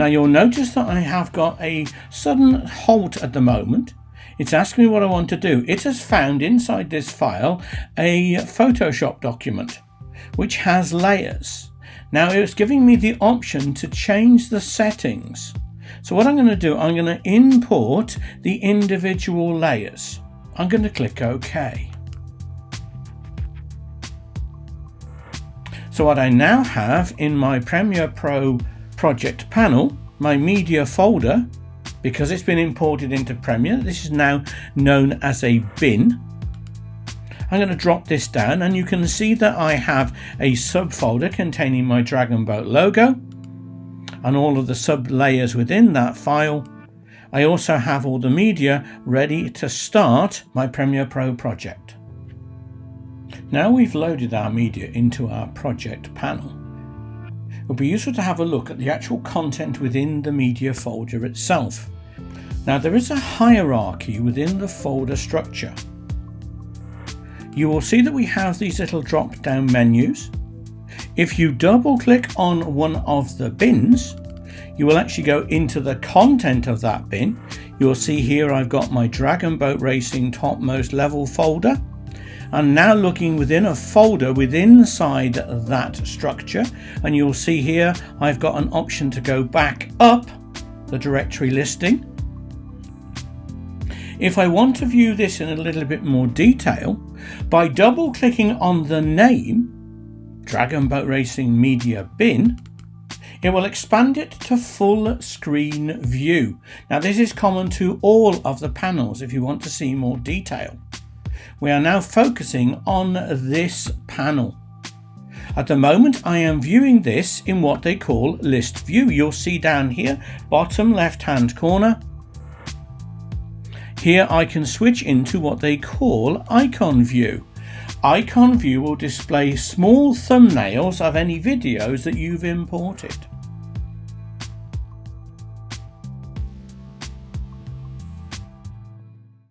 Now you'll notice that I have got a sudden halt at the moment. It's asking me what I want to do. It has found inside this file a Photoshop document which has layers. Now it's giving me the option to change the settings. So what I'm going to do, I'm going to import the individual layers. I'm going to click OK. So what I now have in my Premiere Pro project panel, my media folder, because it's been imported into Premiere, this is now known as a bin. I'm going to drop this down and you can see that I have a subfolder containing my Dragon Boat logo and all of the sub layers within that file. I also have all the media ready to start my Premiere Pro project. Now we've loaded our media into our project panel, it would be useful to have a look at the actual content within the media folder itself. Now there is a hierarchy within the folder structure. You will see that we have these little drop down menus. If you double click on one of the bins, you will actually go into the content of that bin. You'll see here I've got my Dragon Boat Racing topmost level folder. I'm now looking within a folder within inside that structure, and you'll see here I've got an option to go back up the directory listing. If I want to view this in a little bit more detail, by double clicking on the name Dragon Boat Racing Media Bin, it will expand it to full screen view. Now this is common to all of the panels if you want to see more detail. We are now focusing on this panel. At the moment I am viewing this in what they call list view. You'll see down here, bottom left hand corner. Here I can switch into what they call icon view. Icon view will display small thumbnails of any videos that you've imported.